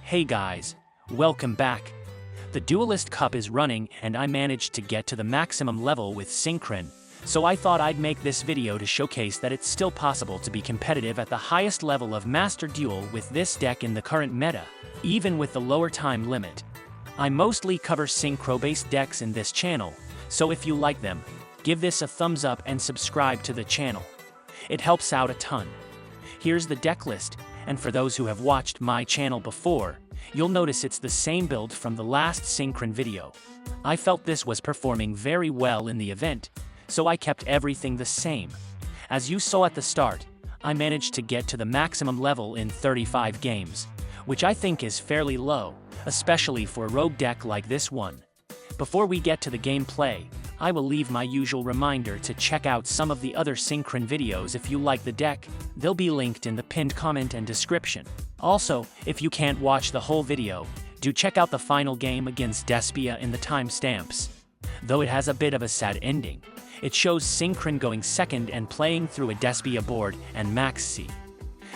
Hey guys, welcome back. The Duelist Cup is running and I managed to get to the maximum level with Synchron, so I thought I'd make this video to showcase that it's still possible to be competitive at the highest level of Master Duel with this deck in the current meta, even with the lower time limit. I mostly cover Synchro-based decks in this channel, so if you like them, give this a thumbs up and subscribe to the channel. It helps out a ton. Here's the deck list, and for those who have watched my channel before, you'll notice it's the same build from the last Synchron video. I felt this was performing very well in the event, so I kept everything the same. As you saw at the start, I managed to get to the maximum level in 35 games, which I think is fairly low, especially for a rogue deck like this one. Before we get to the gameplay, I will leave my usual reminder to check out some of the other Synchron videos if you like the deck. They'll be linked in the pinned comment and description. Also, if you can't watch the whole video, do check out the final game against Despia in the timestamps. Though it has a bit of a sad ending, it shows Synchron going second and playing through a Despia board and Maxx C.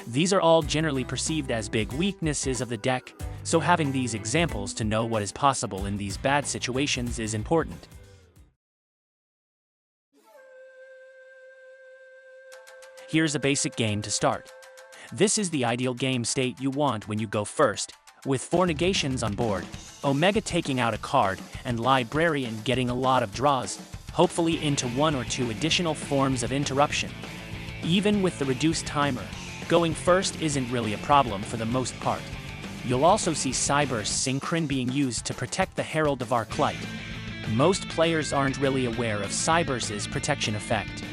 These are all generally perceived as big weaknesses of the deck, so having these examples to know what is possible in these bad situations is important. Here's a basic game to start. This is the ideal game state you want when you go first, with 4 negations on board, Omega taking out a card, and Librarian getting a lot of draws, hopefully into 1 or 2 additional forms of interruption. Even with the reduced timer, going first isn't really a problem for the most part. You'll also see Cyberse Synchron being used to protect the Herald of Arclight. Most players aren't really aware of Cyberse's protection effect.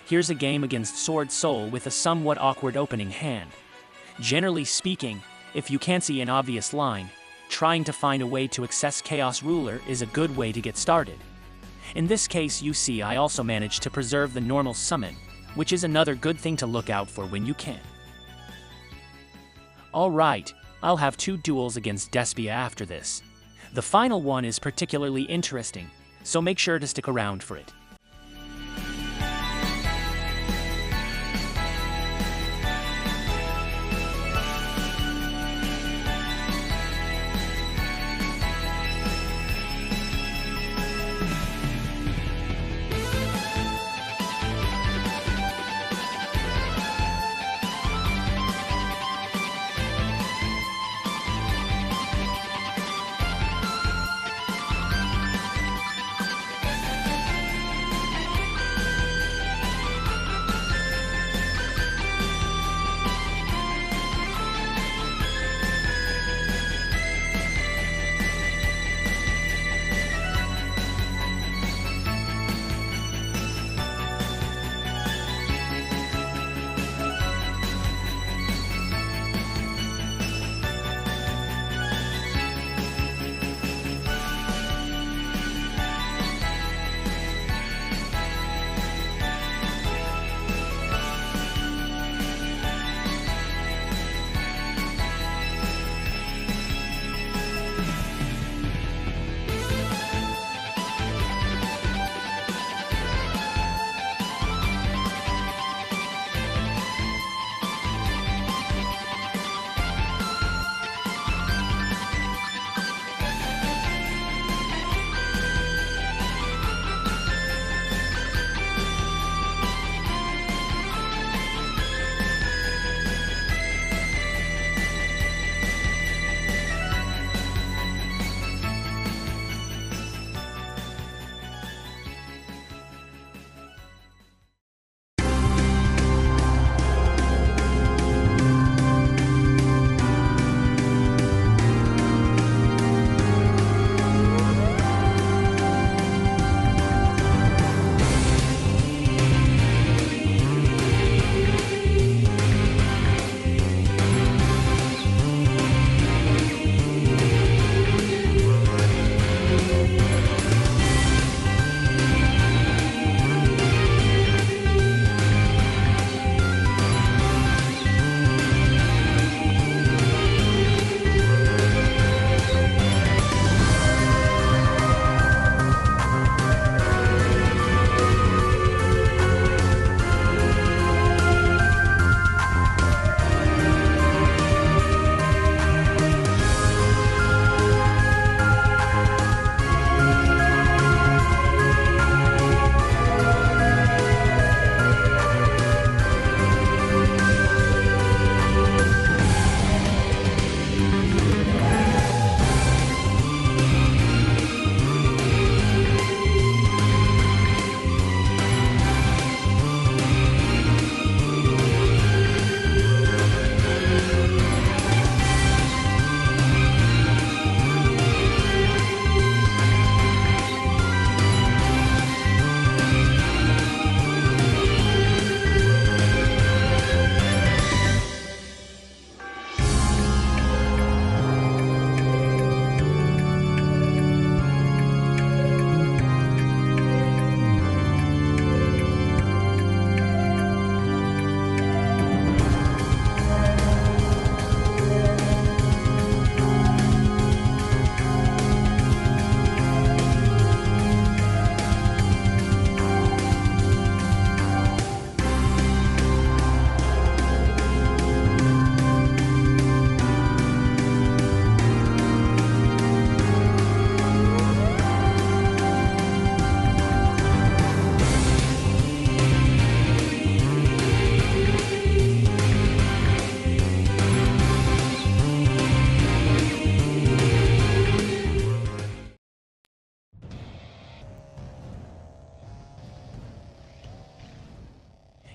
Here's a game against Swordsoul with a somewhat awkward opening hand. Generally speaking, if you can't see an obvious line, trying to find a way to access Chaos Ruler is a good way to get started. In this case, you see I also managed to preserve the normal summon, which is another good thing to look out for when you can. Alright, I'll have 2 duels against Despia after this. The final one is particularly interesting, so make sure to stick around for it.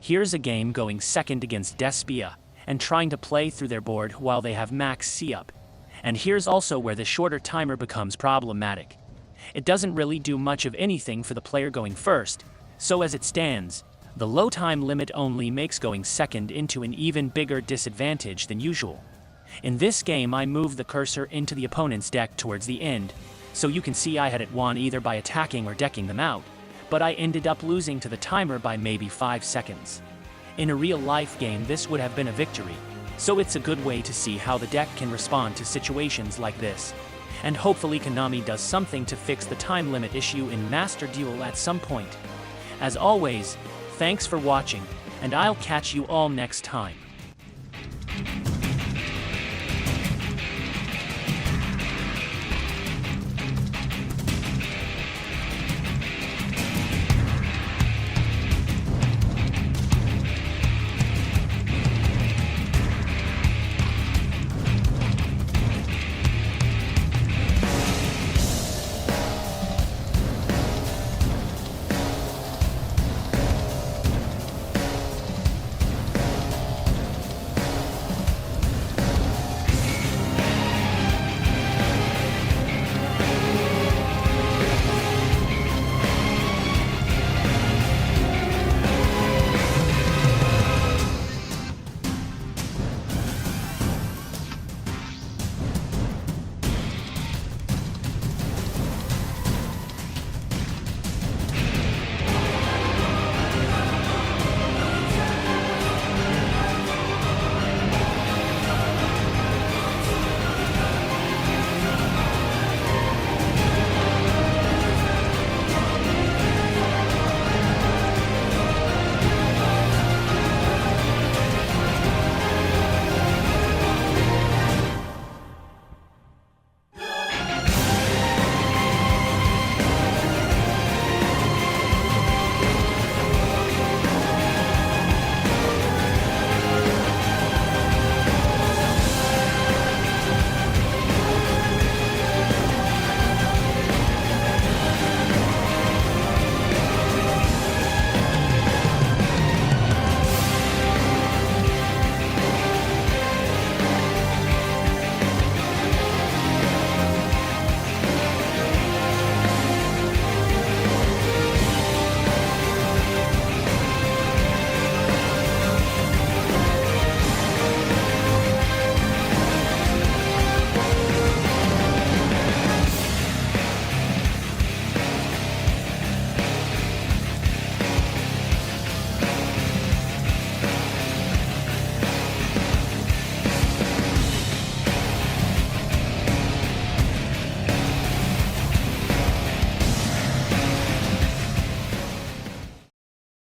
Here's a game going second against Despia, and trying to play through their board while they have Maxx C up. And here's also where the shorter timer becomes problematic. It doesn't really do much of anything for the player going first, so as it stands, the low time limit only makes going second into an even bigger disadvantage than usual. In this game I moved the cursor into the opponent's deck towards the end, so you can see I had it won either by attacking or decking them out, but I ended up losing to the timer by maybe 5 seconds. In a real-life game this would have been a victory, so it's a good way to see how the deck can respond to situations like this. And hopefully Konami does something to fix the time limit issue in Master Duel at some point. As always, thanks for watching, and I'll catch you all next time.